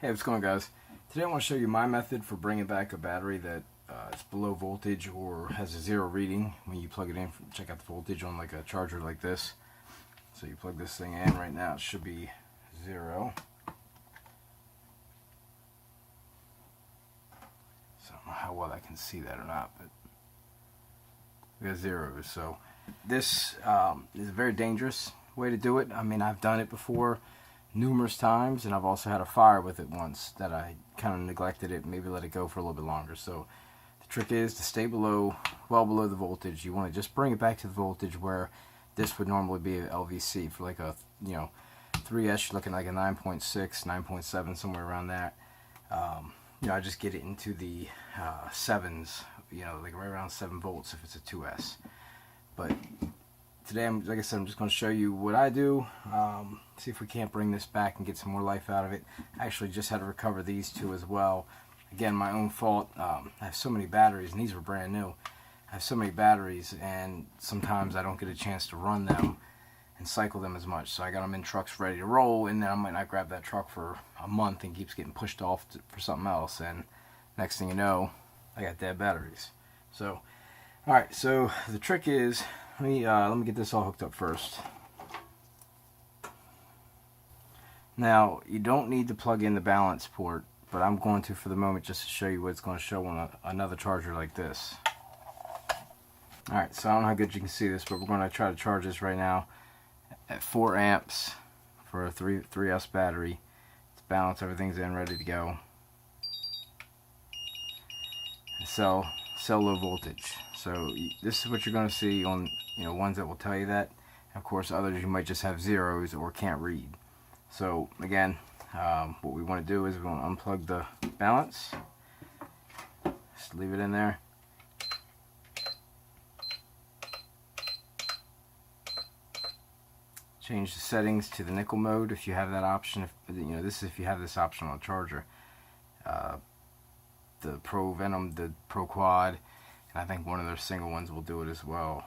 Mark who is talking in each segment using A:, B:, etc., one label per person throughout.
A: Hey, what's going on, guys? Today I want to show you my method for bringing back a battery that is below voltage or has a zero reading when you plug it in. Check out the voltage on like a charger like this. So you plug this thing in right now, it should be zero. So I don't know how well I can see that or not, but we got zeros. So this is a very dangerous way to do it. I mean, I've done it before numerous times, and I've also had a fire with it once that I kind of neglected it, maybe let it go for a little bit longer. So the trick is to stay well below the voltage. You want to just bring it back to the voltage where this would normally be a LVC for like a 3S, looking like a 9.6, 9.7, somewhere around that. I just get it into the 7s, like right around 7 volts if it's a 2S. But today, like I said, I'm just going to show you what I do, see if we can't bring this back and get some more life out of it. I actually just had to recover these two as well. Again, my own fault. I have so many batteries, and these were brand new. I have so many batteries, and sometimes I don't get a chance to run them and cycle them as much. So I got them in trucks ready to roll, and then I might not grab that truck for a month and keeps getting pushed off for something else. And next thing you know, I got dead batteries. So, all right. So the trick is, let me get this all hooked up first. Now, you don't need to plug in the balance port, but I'm going to for the moment just to show you what it's going to show on another charger like this. Alright, so I don't know how good you can see this, but we're going to try to charge this right now at 4 amps for a 3S battery. It's balanced, everything's in, ready to go. And sell low voltage. So this is what you're going to see on ones that will tell you that. Of course, others you might just have zeros or can't read. So again, what we want to do is we want to unplug the balance. Just leave it in there. Change the settings to the nickel mode if you have that option. This is if you have this option on a charger. The Pro Venom, the Pro Quad, and I think one of their single ones will do it as well.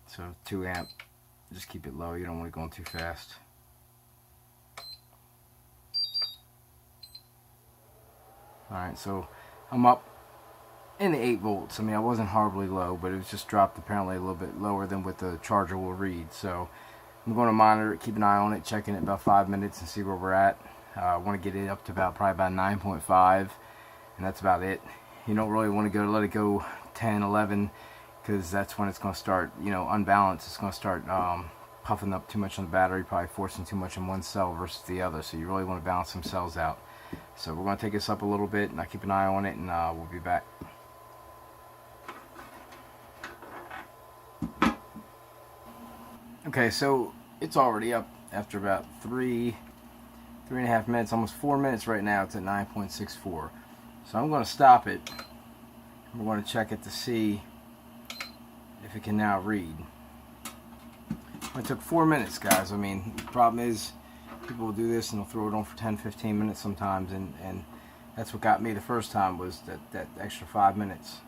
A: So 2 amp, just keep it low, you don't want it going too fast. Alright, so I'm up in the 8 volts. I mean, I wasn't horribly low, but it was just dropped apparently a little bit lower than what the charger will read. So I'm going to monitor it, keep an eye on it, checking it about 5 minutes and see where we're at. I want to get it up to probably about 9.5, and that's about it. You don't really want to let it go 10, 11, because that's when it's going to start, unbalanced. It's going to start puffing up too much on the battery, probably forcing too much in one cell versus the other. So you really want to balance some cells out. So we're going to take this up a little bit, and I'll keep an eye on it, and we'll be back. Okay, so it's already up after about 3.5 minutes, almost 4 minutes right now. It's at 9.64. So I'm going to stop it. We're going to check it to see if it can now read. It took 4 minutes, guys. I mean, the problem is people will do this and they'll throw it on for 10-15 minutes sometimes, and that's what got me the first time, was that extra 5 minutes.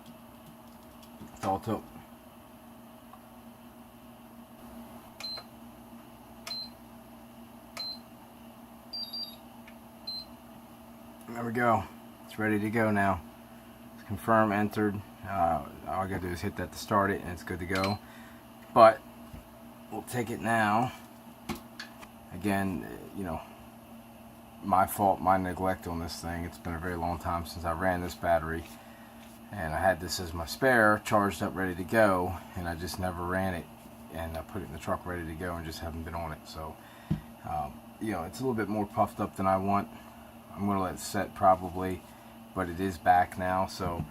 A: That's all it took. There we go. It's ready to go now. It's confirmed, entered. All I gotta do is hit that to start it, and it's good to go. But we'll take it now. Again, my fault, my neglect on this thing. It's been a very long time since I ran this battery, and I had this as my spare, charged up, ready to go, and I just never ran it. And I put it in the truck ready to go and just haven't been on it. So, it's a little bit more puffed up than I want. I'm going to let it set probably, but it is back now, so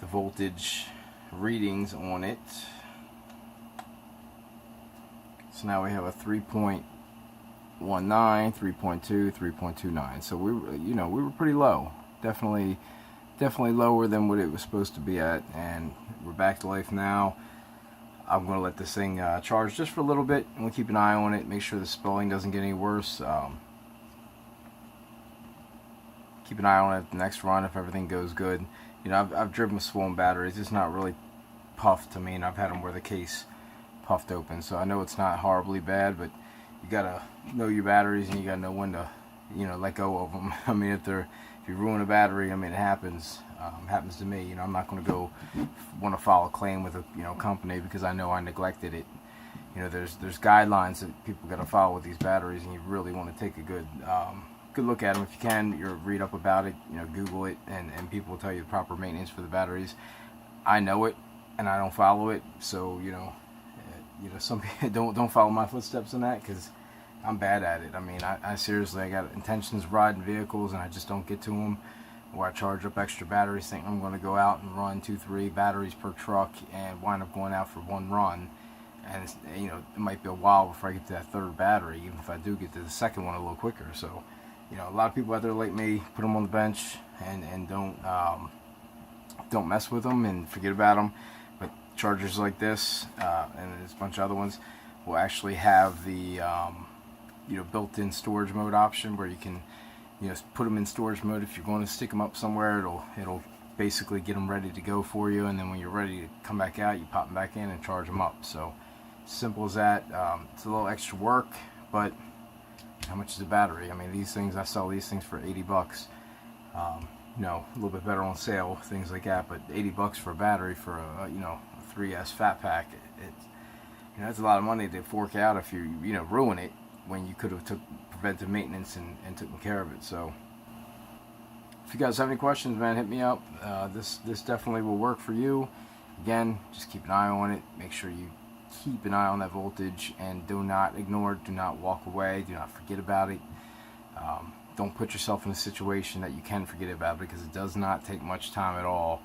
A: the voltage readings on it. So now we have a 3.19, 3.2, 3.29. So we were pretty low. Definitely lower than what it was supposed to be at, and we're back to life now. I'm going to let this thing charge just for a little bit, and we'll keep an eye on it, make sure the spelling doesn't get any worse. Keep an eye on it the next run if everything goes good. I've driven with swollen batteries. It's not really puffed. I mean, I've had them where the case puffed open, so I know it's not horribly bad, but you gotta know your batteries, and you gotta know when to, let go of them. I mean, if you ruin a battery, I mean, it happens. Happens to me. I'm not gonna go want to file a claim with a company because I know I neglected it. There's guidelines that people gotta follow with these batteries, and you really want to take a good look at them if you can. Read up about it. Google it, and people will tell you the proper maintenance for the batteries. I know it, and I don't follow it. So some people don't follow my footsteps in that, because I'm bad at it. I mean, I seriously, I got intentions of riding vehicles, and I just don't get to them. Or I charge up extra batteries, thinking I'm going to go out and run 2-3 batteries per truck, and wind up going out for one run. And it might be a while before I get to that third battery, even if I do get to the second one a little quicker. So, a lot of people out there like me put them on the bench and don't mess with them and forget about them. But chargers like this, and there's a bunch of other ones, will actually have the built-in storage mode option, where you can put them in storage mode. If you're going to stick them up somewhere, it'll basically get them ready to go for you, and then when you're ready to come back out, you pop them back in and charge them up. So simple as that. It's a little extra work, but how much is a battery? I mean, these things, I sell these things for $80. A little bit better on sale, things like that, but $80 for a battery for a 3S fat pack, that's a lot of money to fork out if you ruin it, when you could have took preventive maintenance and taken care of it. So if you guys have any questions, man, hit me up. This definitely will work for you. Again, just keep an eye on it. Make sure you keep an eye on that voltage, and do not ignore it. Do not walk away. Do not forget about it. Don't put yourself in a situation that you can forget about it, because it does not take much time at all,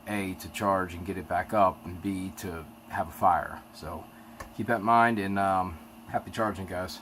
A: A, to charge and get it back up, and B, to have a fire. So keep that in mind, and happy charging, guys.